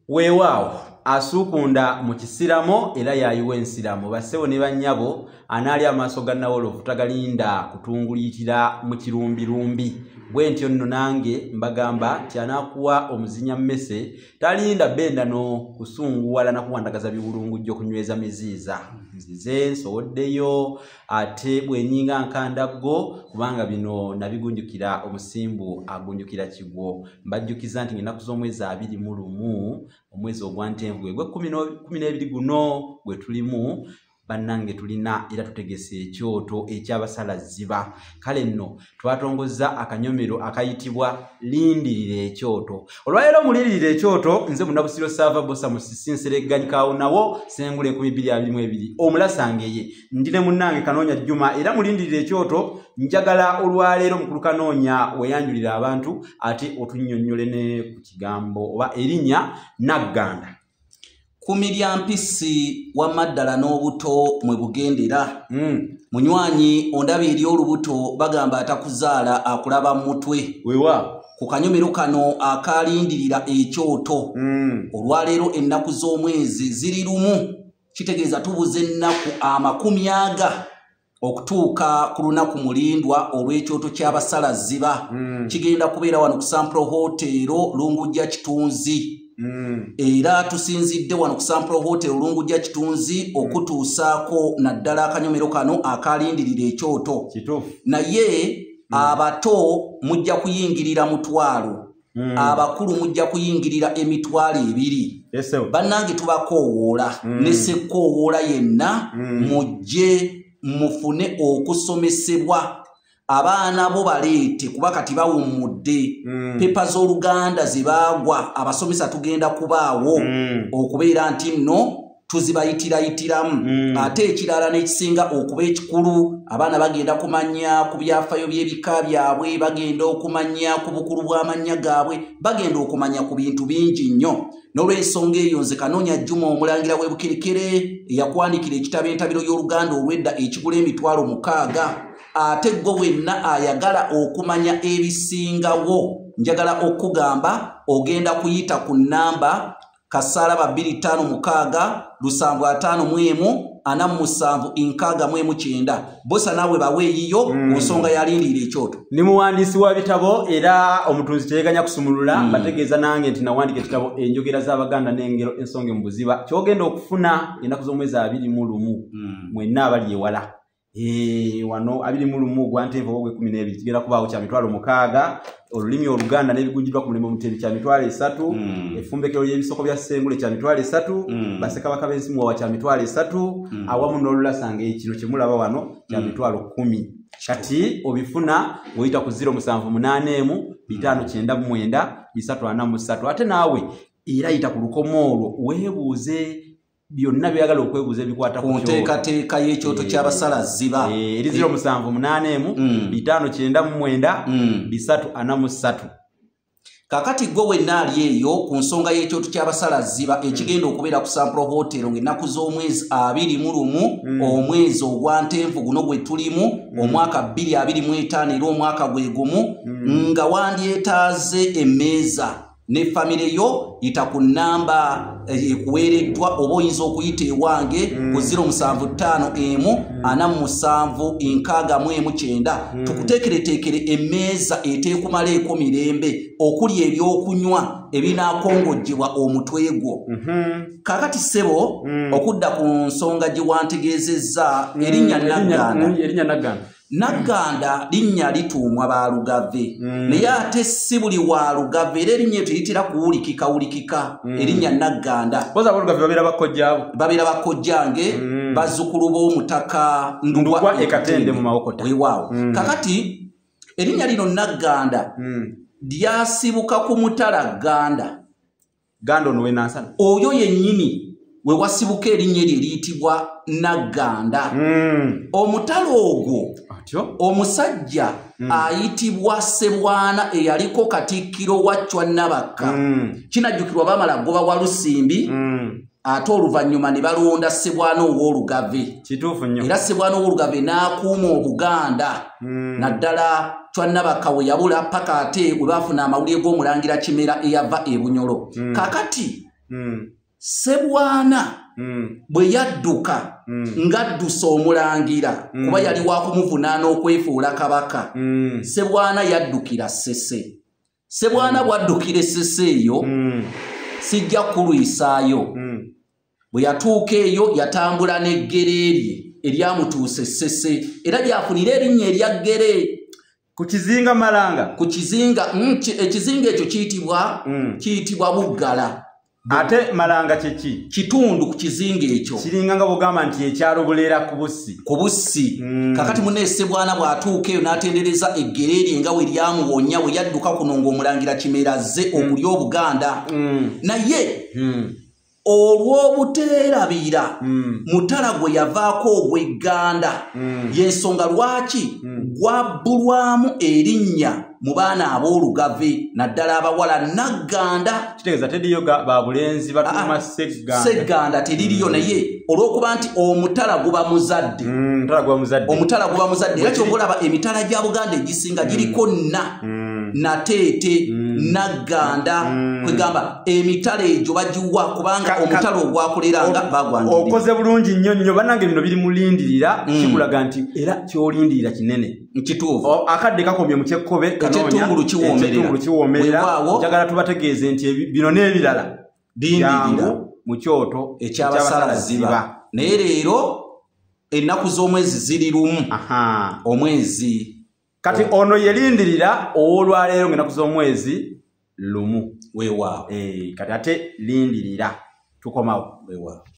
Weewaawo asukunda mu kisiramo era yayiwa ensiramo basewo ne bannyabo anaali amaaso ga Nawolovu tagalinda kutungulitira mu kirumbirumbi bwentyo nno nange mbagamba nti anaakuwa omuzinya mmese talinda benda no kusunguwala na kuwandagaza biwulungujjo kunyweza miziiza nzize nsowoddeyo ate bwenyinga nkandaggo kubanga bino nabigunjukira omusimbu agunjukira kigwo mbajjukiza nti ennaku z'omwezi 21 omwezi ogwantenvu gwe 12 guno gwe tulimu bannange tulina era tutegese ekyoto eky'abasalaziba kale nno twatongozza akanyomero akayitibwa lindirira ekyoto olwaleero mulindirira ekyoto nze Munabusiro Sava Bosa musisinsereganyikawo nawo sengule 2022 omulasangeye ndine munnange Kanoonya Juma era mulindirira ekyoto njagala olwaleero mukulu Kanoonya weyanjulira abantu ate otunnyonnyole ne ku kigambo oba erinnya Nagganda Kumirya mpisi wa maddala n'obuto mwe bugendera munywanyi ondabye eri olubuto bagamba atakuzaala akulaba mutwe wewa ku kanyomero kano akalindirira ekyoto olwaleero ennaku z'omwezi ziri lumu kitegeeza tubuze ennaku 40 okutuuka ku lunaku mulindwa olw'ekyoto ky'abasalaziba kigenda kubeera wano ku Sampro Hotel Lungujja Kitunzi era tusinzidde wano ku Sampro Hotel Lungujja Kitunzi okutuusaako naddala akanyomero kano akalindirira ekyoto naye abato mujja kuyingirira mutwalo abakulu mujja kuyingirira emitwalo 2 bannange tubakoowoola ne ssekkoowoola yenna mujje mufune okusomesebwa abaana bo baleete kuba kati bawummudde pepa z'Oluganda zibagwa abasomesa tugenda kubaawo okubeera nti nno tuzibayitirayitiramu ate ekirala n'ekisinga okuba ekikulu abaana bagenda kumanya ku byafaayo by'ebika byabwe bagenda okumanya ku bukulu bw'amannya gaabwe bagenda okumanya ku bintu bingi nnyo n'olw'ensonga eyo nze Kanoonya Juma omulangira w'e Bukerekere eyakwandikira ekitabo entabiro y'Oluganda olw'edda ekigula emitwalo 6 ate gwe wenna ayagala okumanya ebisingawo njagala okugamba ogenda kuyita ku nnamba Kasaraba 256 751 47 Bosa nawe baweeyiyo nsonga yalindirira ekyoto ni muwandiisi wa bitabo era omutunzi teyeganya kusumulula bategeeza nange nti nawandika ekitabo enjogera z'Abaganda n'engero ensonga mu buziba kyogenda okufuna ennaku z'omwezi 21 mwenna abali ewala wano 21 gwantenvu ogwe 12 kigenda kubaawo kya mitwalo 6 olulimi Oluganda n'ebigunjiddwa ku mulembe Mutebi kya mitwalo 3 effumbekero ly'ebisoko bya Ssengule kya mitwalo 3 Bassekabaka b'ensimu wa kya mitwalo 3 awamu n'olulasange kino kye mulaba wano kya mitwalo 10 kati obifuna oyita ku 078 599 343 ate naawe era yita ku lukomo olwo weebuuze byonna byagala okwebuuza ebikwata ku nteekateeka y'ekyoto ky'abasalaziba eri 078 599 343 kakati gwe wenna ali eyo ku nsonga y'ekyoto ky'abasalaziba ekigenda okubeera ku Sampro Hotel ng'ennaku z'omwezi 21 omwezi ogwantenvu guno gwe tulimu omwaka 2025 era omwaka gwe gumu nga wandyetaaze emmeeza ne famire yo yita ku nnamba ekuweereddwa oba oyinza okuyita ewange ku 075 tukuteekereteekere emmeeza eteekumaleeko mirembe okuli ebyokunywa ebinaakongojjebwa omutwe gwo kakati ssebo okudda ku nsonga gye wantegeezezza erinnya Nagganda Nagganda linnya lituumwa Baalugave naye ate si buli Walugave era erinnya tuyitira kuwulikika erinnya Nagganda babeera bakojjange bazzukulu b'omutaka Ndukwa Ekatende mu Mawokota weewaawo kakati erinnya lino Nagganda lyasibuka ku Mutala Ganda ono wenansana oyo yennyini we wasibuka erinnya eryo eriyitibwa Nagganda omutala ogwo omusajja ayitibwa Ssebwana eyaliko Katikkiro wa Chwannabakka kinajjukirwa bamala goba wa Lusimbi ate oluvannyuma ne balonda Ssebwana ow'Olugave era Ssebwana ow'Olugave n'akuuma Obuganda naddala Chwannabakka we yabula paka ate we baafuna amawulire g'omulangira Kimera eyava e Bunyolo kakati Ssebwana bwe yadduka ng'addusa omulangira kuba yali wakumuvunaana okwefuula kabaka. Ssebwana yaddukira Ssese. Ssebwana bw'addukira Ssese eyo sijja kulwisaayo. Bwe yatuuka eyo yatambula n'eggere lye eryamutuusa Ssese era lyafunira erinnya erya ggere. Ku kizinga Malanga. Ku kizinga ekizinga ekyo kiyitibwa Buggala. Ate Malanga kyeki? Kitundu ku kizinga ekyo. Kiringa nga bugamba nti ekyalo Bulera ku Bussi. Ku Bussi. Kakati munne Ssebwana bw'atuuka eyo n'atendereza eggere lye nga we lyamuwonya we yadduka kuno ng'omulangira Kimera azze okulya Obuganda. Naye olw'obuteerabira Mutala gwe yavaako ogw'Egganda y'ensonga lwaki gwabbulwamu erinnya mu baana ab'Olugave naddala abawala Nagganda. Kitegeeza teriyo babulenzi batuuma Ssegganda teririyo naye olw'okuba nti omutala guba muzadde. Omutala guba muzadde era kyongolaba emitala gya Buganda egisinga giriko Nateete Nagganda kwegamba emitala egyo bagiwa kubanga omutala ogwakoleranga bagwangirira. Okoze bulungi nnyo bannange bino biri mulindirira kikulaga nti era kyolindirira kinene. Kituufu. Akadde kakomye mu kyekkobe eky'ettungulu kiwoomerera. Njagala tubategeeze nti bino n'ebirala bindirira mu kyoto eky'Abasalaziba. Naye leero ennaku z'omwezi ziri lumu. Omwezi kati ono yelindirira olwaleero ng'ennaku z'omwezi lumu. Weewaawo. Kati ate lindirira tukomawo. Weewaawo.